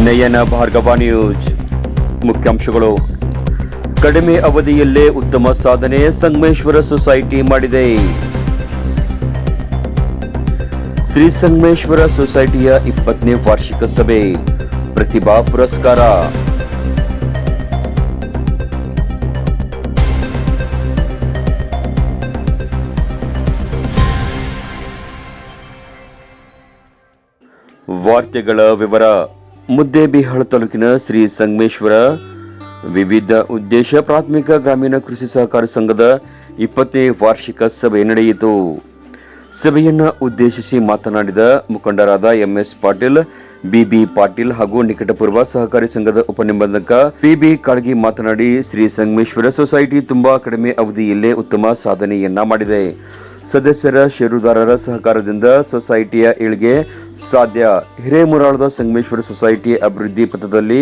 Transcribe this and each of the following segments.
ನಯನ Bhargava news. ಮುಖ್ಯಾಂಶಗಳು. ಕಡಿಮೆ ಅವಧಿಯಲ್ಲೇ ಉತ್ತಮ ಸಾಧನೆ ಸಂಗಮೇಶ್ವರ ಸೊಸೈಟಿ ಮಾಡಿದೆ. ಶ್ರೀ ಸಂಗಮೇಶ್ವರ ಸೊಸೈಟಿಯ 20ನೇ ವಾರ್ಷಿಕ ಸಭೆ, ಪ್ರತಿಭಾ ಪುರಸ್ಕಾರ. ವಾರ್ತೆಗಳ ವಿವರ. ಮುದ್ದೇಬಿಹಾಳ ತಾಲೂಕಿನ ಶ್ರೀ ಸಂಗಮೇಶ್ವರ ವಿವಿಧ ಉದ್ದೇಶ ಪ್ರಾಥಮಿಕ ಗ್ರಾಮೀಣ ಕೃಷಿ ಸಹಕಾರಿ ಸಂಘದ 20ನೇ ವಾರ್ಷಿಕ ಸಭೆ ನಡೆಯಿತು. ಸಭೆಯನ್ನು ಉದ್ದೇಶಿಸಿ ಮಾತನಾಡಿದ ಮುಖಂಡರಾದ ಎಂಎಸ್ ಪಾಟೀಲ್, ಬಿಬಿ ಪಾಟೀಲ್ ಹಾಗೂ ನಿಕಟಪೂರ್ವ ಸಹಕಾರಿ ಸಂಘದ ಉಪನಿಬಂಧಕ ಪಿಬಿ ಕಾಳಗಿ ಮಾತನಾಡಿ, ಶ್ರೀ ಸಂಗಮೇಶ್ವರ ಸೊಸೈಟಿ ತುಂಬಾ ಕಡಿಮೆ ಅವಧಿಯಲ್ಲೇ ಉತ್ತಮ ಸಾಧನೆಯನ್ನ ಮಾಡಿದೆ. ಸದಸ್ಯರ ಷೇರುದಾರರ ಸಹಕಾರದಿಂದ ಸೊಸೈಟಿಯ ಏಳ್ಗೆ ಸಾಧ್ಯ. ಹಿರೇಮುರಾಳದ ಸಂಗಮೇಶ್ವರ ಸೊಸೈಟಿ ಅಭಿವೃದ್ಧಿ ಪಥದಲ್ಲಿ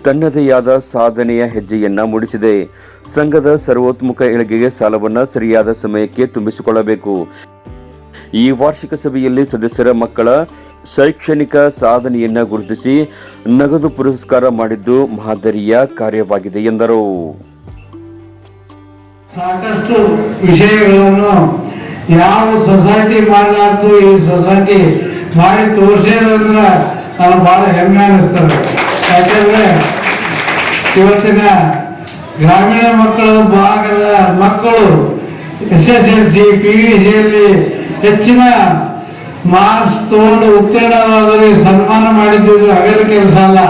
ತನ್ನದೇ ಆದ ಸಾಧನೆಯ ಹೆಜ್ಜೆಯನ್ನ ಮೂಡಿಸಿದೆ. ಸಂಘದ ಸರ್ವೋತ್ಮುಖ ಏಳ್ಗೆಗೆ ಸಾಲವನ್ನು ಸರಿಯಾದ ಸಮಯಕ್ಕೆ ತುಂಬಿಸಿಕೊಳ್ಳಬೇಕು. ಈ ವಾರ್ಷಿಕ ಸಭೆಯಲ್ಲಿ ಸದಸ್ಯರ ಮಕ್ಕಳ ಶೈಕ್ಷಣಿಕ ಸಾಧನೆಯನ್ನ ಗುರುತಿಸಿ ನಗದು ಪುರಸ್ಕಾರ ಮಾಡಿದ್ದು ಮಾದರಿಯ ಕಾರ್ಯವಾಗಿದೆ ಎಂದರು. ಸಾಕಷ್ಟು ವಿಷಯಗಳನ್ನು ಯಾವ ಸೊಸೈಟಿ ಮಾಡಲಾರ್ದು ಈ ಸೊಸೈಟಿ ಮಾಡಿ ತೋರಿಸೋದಂದ್ರೆ ನನಗೆ ಭಾಳ ಹೆಮ್ಮೆ ಅನ್ನಿಸ್ತದೆ. ಯಾಕಂದರೆ ಇವತ್ತಿನ ಗ್ರಾಮೀಣ ಮಕ್ಕಳ ಭಾಗದ ಮಕ್ಕಳು SSLC PUCಯಲ್ಲಿ ಹೆಚ್ಚಿನ ಮಾರ್ಕ್ಸ್ ತಗೊಂಡು ಉತ್ತೀರ್ಣವಾದರೆ ಸನ್ಮಾನ ಮಾಡಿದ್ದು ಅವೆಲ್ಲ ಕೆಲಸ ಅಲ್ಲ.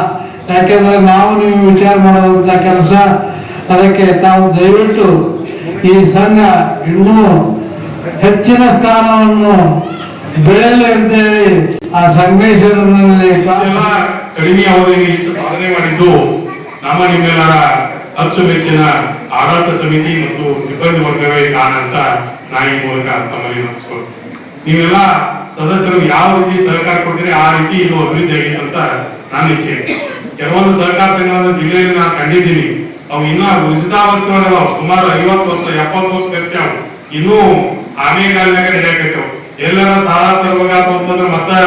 ಯಾಕೆಂದರೆ ನಾವು ನೀವು ವಿಚಾರ ಮಾಡುವಂಥ ಕೆಲಸ. ಅದಕ್ಕೆ ತಾವು ದಯವಿಟ್ಟು ಈ ಸಂಘ ಇನ್ನೂ ಹೆಚ್ಚಿನ ಸ್ಥಾನವನ್ನು ಬೆಳೆಯಲಿ ಅಂತೇಳಿ ಆ ಸಂಗಮೇಶ್ವರನಲ್ಲಿ ಕಡಿಮೆ ಅವಧಿಯಲ್ಲಿ ಇಷ್ಟು ಸಾಧನೆ ಮಾಡಿದ್ದು ನಮ್ಮ ನಿಮ್ಮೆಲ್ಲರ ಅಚ್ಚುಮೆಚ್ಚಿನ ಆಡಳಿತ ಸಮಿತಿ ಮತ್ತು ಸಿಬ್ಬಂದಿ ವರ್ಗವೇ ಕಾರಣ ಅಂತ ನಾನು ಈ ಮೂಲಕ ತಮ್ಮಲ್ಲಿ ನೆನಪಿಸ್ಕೊಳ್ತೀನಿ. ನೀವೆಲ್ಲ ಸದಸ್ಯರು ಯಾವ ರೀತಿ ಸಹಕಾರ ಕೊಡ್ತೀರಿ ಆ ರೀತಿ ಇದು ಅಭಿವೃದ್ಧಿ ಆಗಿತ್ತು ಅಂತ ನನ್ನ ಇಚ್ಛೆ. ಕೆಲವೊಂದು ಸಹಕಾರ ಸಂಘದ ಜಿಲ್ಲೆಯಲ್ಲಿ ನಾನು ಕಂಡಿದ್ದೀನಿ, ಅವು ಇನ್ನೂ ಉಚಿತಾವಸ್ಥೆಗಳು ಸುಮಾರು 50 ವರ್ಷ 70 ವರ್ಷ ಖರ್ಚು ಇನ್ನೂ ಆಮೇಕಾಲಿನಾಗ ನಡೆಯಕತ್ತೇವು. ಎಲ್ಲರ ಸಾಲ ತರಬೇಕಾದ್ರೆ ಮತ್ತೆ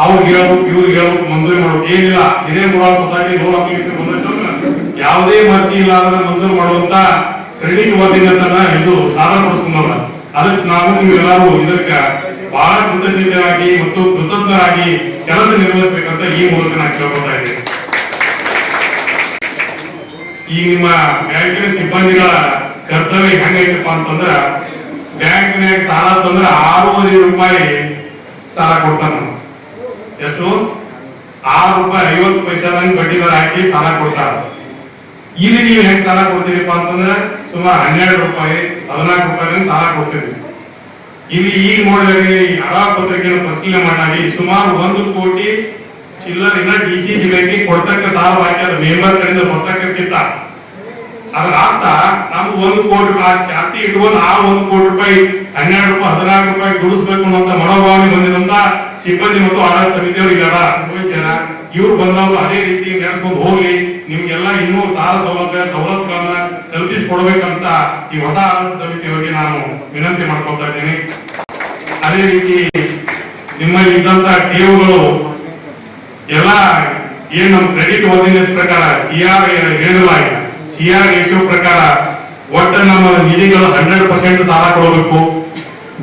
ಅವ್ರಿಗೆ ಹೇಳ್ಬೇಕು ಇವ್ರಿಗೆ ಹೇಳ್ಬೇಕು ಮಂಜೂರಿ ಮಾಡ್ಬೇಕು. ಏನಿಲ್ಲ, ಹಿರೇಮುರಾಳ ಸೊಸೈಟಿ ಲೋನ್ ಅಪ್ಲಿಕೇಶನ್ ಬಂದಿರ್ತಂದ್ರೆ ಯಾವುದೇ ಮರ್ಜಿ ಇಲ್ಲ ಅಂದ್ರೆ ಮಂಜೂರು ಮಾಡುವಂತ ಕ್ರೆಡಿಟ್ ವರ್ದಿನೆಸ್ ಅನ್ನ ಇದು ಸಾಧನ ಪಡಿಸ್ಕೊಂಡಲ್ಲ. ಅದಕ್ಕೆ ನಾವು ನೀವೆಲ್ಲರೂ ಇದಕ್ಕೆ ಬಹಳ ಕೃತಜ್ಞರಾಗಿ ಮತ್ತು ಕೃತಜ್ಞರಾಗಿ ಕೆಲಸ ನಿರ್ವಹಿಸಬೇಕಂತ ಈ ಮೂಲಕ ನಾನು ಕೇಳ್ಕೊತಾ ಇದ್ದೇನೆ. ಈ ನಿಮ್ಮ ಬ್ಯಾಂಕಿನ ಸಿಬ್ಬಂದಿಗಳ ಕರ್ತವ್ಯ ಹೆಂಗೈತಪ್ಪ ಅಂತಂದ್ರ, ಬ್ಯಾಂಕ್ನಾಗ ಸಾಲ ತಂದ್ರೆ 6 ರೂಪಾಯಿ ಸಾಲ ಕೊಡ್ತಾನ. ಎಷ್ಟು? 6 ರೂಪಾಯಿ 50 ಪೈಸೆ ಬಡ್ಡಿ ದರ ಹಾಕಿ ಸಾಲ ಕೊಡ್ತಾರ. ಇಲ್ಲಿ ನೀವು ಹೆಂಗ್ ಸಾಲ ಕೊಡ್ತೀರಿಪ್ಪ ಅಂತಂದ್ರೆ ಸುಮಾರು 12 ರೂಪಾಯಿ 14 ರೂಪಾಯಿ ಸಾಲ ಕೊಡ್ತೀರಿ. ಇಲ್ಲಿ ಈಗ ನೋಡಿದಾಗ ಈ ಆಧಾರ್ ಪತ್ರಿಕೆಯನ್ನು ಪರಿಶೀಲನೆ ಮಾಡಿ ಸುಮಾರು 1 ಕೋಟಿ ಚಿಲ್ಲರಿನ DCC ಬ್ಯಾಂಕಿಗೆ ಕೊಡ್ತಕ್ಕ ಸಾಲ ಹಾಕಿ ಅದು ಮೆಂಬರ್ ಕಡೆಯಿಂದ ಕೊಡ್ತಕ್ಕಿಂತ ಅದ್ರ ಅರ್ಥ ನಮ್ಗೆ 1 ಕೋಟಿ ರೂಪಾಯಿ ಚಾರ್ತಿ ಇಟ್ಕೊಂಡು ಆ 1 ಕೋಟಿ ರೂಪಾಯಿ 12 ರೂಪಾಯಿ 14 ರೂಪಾಯಿ ದುಡಿಸ್ಬೇಕು ಅನ್ನುವಂತ ಮನೋಭಾವನೆ ಹೊಂದಿದಂತ ಸಿಬ್ಬಂದಿ ಮತ್ತು ಆಡಳಿತ ಸಮಿತಿಯವರಿಗೆಲ್ಲ ಇವ್ರು ಬಂದವರು ಅದೇ ರೀತಿ ನಡೆಸ್ಕೊಂಡು ಹೋಗ್ಲಿ, ನಿಮ್ಗೆಲ್ಲ ಇನ್ನೂ ಸಾಲ ಸವಲತ್ತುಗಳನ್ನ ಕಲ್ಪಿಸಿಕೊಡ್ಬೇಕಂತ ಈ ಹೊಸ ಆಡಳಿತ ಸಮಿತಿಯವರಿಗೆ ನಾನು ವಿನಂತಿ ಮಾಡ್ಕೊಳ್ತಾ ಇದ್ದೇನೆ. ಅದೇ ರೀತಿ ನಿಮ್ಮಲ್ಲಿ ಇದ್ದಂತ ಠೇವುಗಳು ಎಲ್ಲ ಏನ್ ನಮ್ಮ ಕ್ರೆಡಿಟ್ ವರ್ದಿನೆಸ್ ಪ್ರಕಾರ CR ಹೇಳಲಾಗಿದೆ. CR ರೇಷಿಯೋ ಪ್ರಕಾರ ಒಟ್ಟು ನಮ್ಮ ನಿಧಿಗಳು 100% ಸಾಲ ಕೊಡಬೇಕು,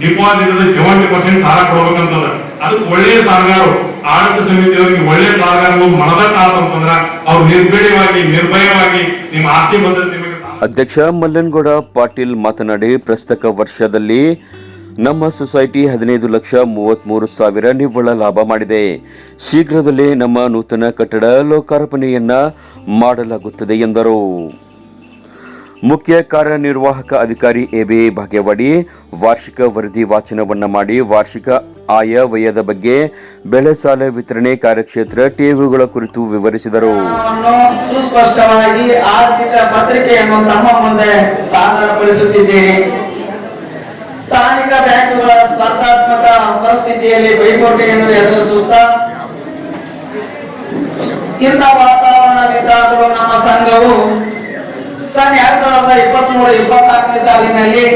ಡಿಪಾಸಿಟ್ 70% ಸಾಲ ಕೊಡಬೇಕಂತಂದ್ರೆ ಅದಕ್ಕೆ ಒಳ್ಳೆಯ ಸಾಲಗಾರರು ಆಡಳಿತ ಸಮಿತಿಯವರಿಗೆ ಒಳ್ಳೆಯ ಸಾಲಗಾರರು ಮನದಟ್ಟಾತಂತಂದ್ರ ಅವ್ರು ನಿರ್ಭಯವಾಗಿ ನಿಮ್ಮ ಆಸ್ತಿ ಭದ್ರತೆ ಬಗ್ಗೆ. ಅಧ್ಯಕ್ಷ ಮಲ್ಲನಗೌಡ ಪಾಟೀಲ್ ಮಾತನಾಡಿ, ಪ್ರಸಕ್ತ ವರ್ಷದಲ್ಲಿ ನಮ್ಮ ಸೊಸೈಟಿ 15,33,000 ನಿವ್ವಳ ಲಾಭ ಮಾಡಿದೆ. ಶೀಘ್ರದಲ್ಲೇ ನಮ್ಮ ನೂತನ ಕಟ್ಟಡ ಲೋಕಾರ್ಪಣೆಯನ್ನ ಮಾಡಲಾಗುತ್ತದೆ ಎಂದರು. ಮುಖ್ಯ ಕಾರ್ಯನಿರ್ವಾಹಕ ಅಧಿಕಾರಿ AB ಭಾಗ್ಯವಾಡಿ ವಾರ್ಷಿಕ ವರದಿ ವಾಚನವನ್ನ ಮಾಡಿ ವಾರ್ಷಿಕ ಆಯ ವ್ಯಯದ ಬಗ್ಗೆ, ಬೆಳೆ ಸಾಲ ವಿತರಣೆ, ಕಾರ್ಯಕ್ಷೇತ್ರ ಠೇವುಗಳ ಕುರಿತು ವಿವರಿಸಿದರು. ಸುಸ್ಪಷ್ಟವಾಗಿ ಆರ್ಥಿಕ ಪತ್ರಿಕೆಯನ್ನು ತಮ್ಮ ಮುಂದೆ ಸಾದರಪಡಿಸುತ್ತಿದ್ದೇನೆ. ಸ್ಥಾನಿಕ ಬ್ಯಾಂಕುಗಳ ಸ್ಪರ್ಧಾತ್ಮಕ ಪರಿಸ್ಥಿತಿಯಲ್ಲಿ ಪೈಪೋಟಿಯನ್ನು ಎದುರಿಸುತ್ತಾ ಇಂಥ ವಾತಾವರಣವಿದ್ದಾದರೂ ನಮ್ಮ ಸಂಘವು 2023-24ನೇ ಸಾಲಿನಲ್ಲಿ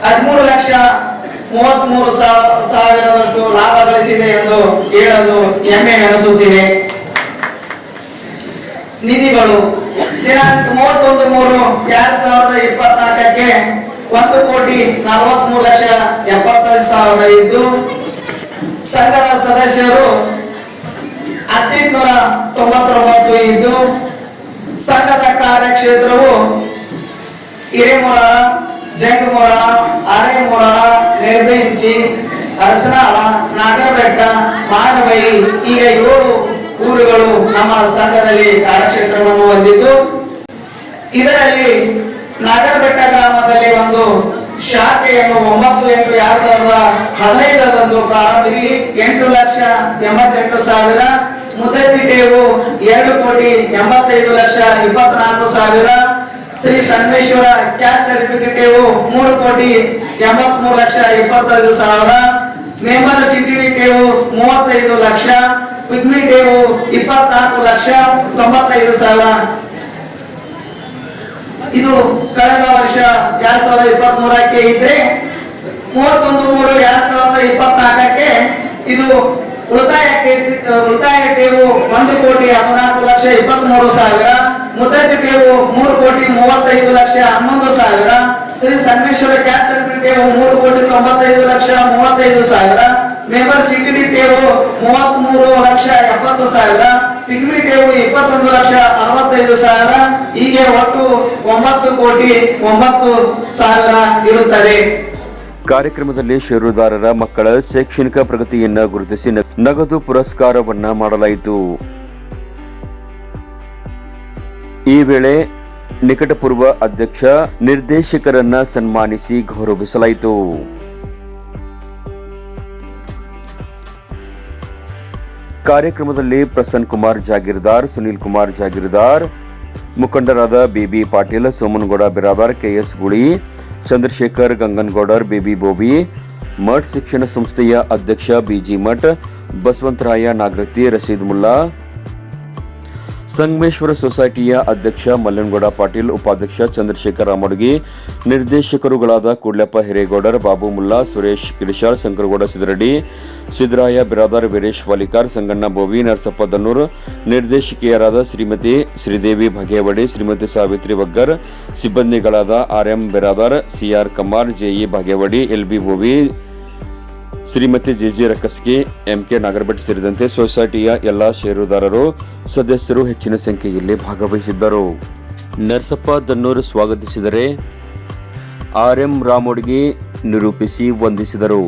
13,33,000 ಲಾಭ ಗಳಿಸಿದೆ ಎಂದು ಹೇಳಲು ಹೆಮ್ಮೆ ಎನಿಸುತ್ತಿದೆ. ನಿಧಿಗಳು ದಿನಾಂಕ 31/3/2024ಕ್ಕೆ 1,43,75,000 ಇದ್ದು ಸಂಘದ ಸದಸ್ಯರು 1899 ಇದ್ದು ಸಂಘದ ಕಾರ್ಯಕ್ಷೇತ್ರವು ಹಿರೇಮೊರಳ, ಜಂಗಮೊರಳ, ಆರೇಮೊರಳ, ನೆರ್ಬೆಂಚಿ, ಅರಸನಾಳ, ನಾಗರಬೆಟ್ಟ, ಮಾನವೈ ಈಗ 7 ಊರುಗಳು ನಮ್ಮ ಸಂಘದಲ್ಲಿ ಕಾರ್ಯಕ್ಷೇತ್ರವನ್ನು ಹೊಂದಿದ್ದು ಇದರಲ್ಲಿ ನಾಗರಬೆಟ್ಟ ಗ್ರಾಮದಲ್ಲಿ ಒಂದು ಶಾಖೆಯನ್ನು 9/8/2015 ಪ್ರಾರಂಭಿಸಿ 8,88,000, ಮುದ್ದತಿಟೇವು 2,85,24,000, ಶ್ರೀ ಸಂಗಮೇಶ್ವರ ಕ್ಯಾಸ್ಟ್ ಸರ್ಟಿಫಿಕೇಟೇವು 3,83,25,000, ಮೆಂಬರ್ ಸಿಟಿಟೇವು 35 ಲಕ್ಷ, ಪಿಗ್ಮಿಟೇವು 24,95,000. ಇದು ಕಳೆದ ವರ್ಷ 2023ಕ್ಕೆ ಇದ್ರೆ 31/3/2024ಕ್ಕೆ ಇದು ಉಳಿತಾಯ ಠೇವು 1,14,23,000, ಮುದ್ದತಿ ಠೇವು 3,35,11,000, Shri Sangameshwara caste certificate 3,95,35,000, member CTD ಠೇವು 33,70,000, ಪಿಗ್ಮಿ ಠೇವು 21,65,000, ಹೀಗೆ ಒಟ್ಟು 9,09,00,000 ಇರುತ್ತದೆ. ಕಾರ್ಯಕ್ರಮದಲ್ಲಿ ಷೇರುದಾರರ ಮಕ್ಕಳ ಶೈಕ್ಷಣಿಕ ಪ್ರಗತಿಯನ್ನು ಗುರುತಿಸಿ ನಗದು ಪುರಸ್ಕಾರವನ್ನ ಮಾಡಲಾಯಿತು. ಈ ವೇಳೆ ನಿಕಟಪೂರ್ವ ಅಧ್ಯಕ್ಷ ನಿರ್ದೇಶಕರನ್ನ ಸನ್ಮಾನಿಸಿ ಗೌರವಿಸಲಾಯಿತು. ಕಾರ್ಯಕ್ರಮದಲ್ಲಿ ಪ್ರಸನ್ನ ಕುಮಾರ್ ಜಾಗೀರ್ದಾರ್, ಸುನೀಲ್ ಕುಮಾರ್ ಜಾಗೀರ್ದಾರ್, ಮುಖಂಡರಾದ ಬಿಬಿ ಪಾಟೀಲ್, ಸೋಮನಗೌಡ ಬಿರಾದಾರ್, ಕೆಎಸ್ ಗುಳಿ, ಚಂದ್ರಶೇಖರ್ ಗಂಗನಗೌಡರ್, ಬೇಬಿ ಬೋಬಿ, ಮಠ್ ಶಿಕ್ಷಣ ಸಂಸ್ಥೆಯ ಅಧ್ಯಕ್ಷ ಬಿಜಿ ಮಠ್, ಬಸವಂತರಾಯ ನಾಗರತಿ, ರಶೀದ್ ಮುಲ್ಲಾ, ಸಂಗಮೇಶ್ವರ ಸೊಸೈಟಿಯ ಅಧ್ಯಕ್ಷ ಮಲ್ಲನಗೌಡ ಪಾಟೀಲ್, ಉಪಾಧ್ಯಕ್ಷ ಚಂದ್ರಶೇಖರ್ ರಾಮಡ್ಗಿ, ನಿರ್ದೇಶಕರುಗಳಾದ ಕೂಡ್ಲಪ್ಪ ಹಿರೇಗೌಡರ್, ಬಾಬು ಮುಲ್ಲಾ, ಸುರೇಶ್ ಕಿಡಿಶಾರ್, ಶಂಕರಗೌಡ ಸಿದ್ದರೆಡ್ಡಿ, ಸಿದ್ದರಾಯ ಬಿರಾದಾರ್, ವೀರೇಶ್ ವಾಲಿಕಾರ್, ಸಂಗಣ್ಣ ಬೋವಿ, ನರಸಪ್ಪ ದನ್ನೂರ್, ನಿರ್ದೇಶಕಿಯರಾದ ಶ್ರೀಮತಿ ಶ್ರೀದೇವಿ ಭಗೇವಡಿ, ಶ್ರೀಮತಿ ಸಾವಿತ್ರಿ ವಗ್ಗರ್, ಸಿಬ್ಬಂದಿಗಳಾದ RM Biradar, CR Kamar, JE Bhagewadi, LB Bovi, Shrimati JG Rakkaski, MK ನಾಗರಬೆಟ್ ಸೇರಿದಂತೆ ಸೊಸೈಟಿಯ ಎಲ್ಲ ಷೇರುದಾರರು, ಸದಸ್ಯರು ಹೆಚ್ಚಿನ ಸಂಖ್ಯೆಯಲ್ಲಿ ಭಾಗವಹಿಸಿದ್ದರು. ನರಸಪ್ಪ ದನ್ನೂರ್ ಸ್ವಾಗತಿಸಿದರೆ, ಆರ್ಎಂ ರಾಮೋಡ್ಗಿ ನಿರೂಪಿಸಿ ವಂದಿಸಿದರು.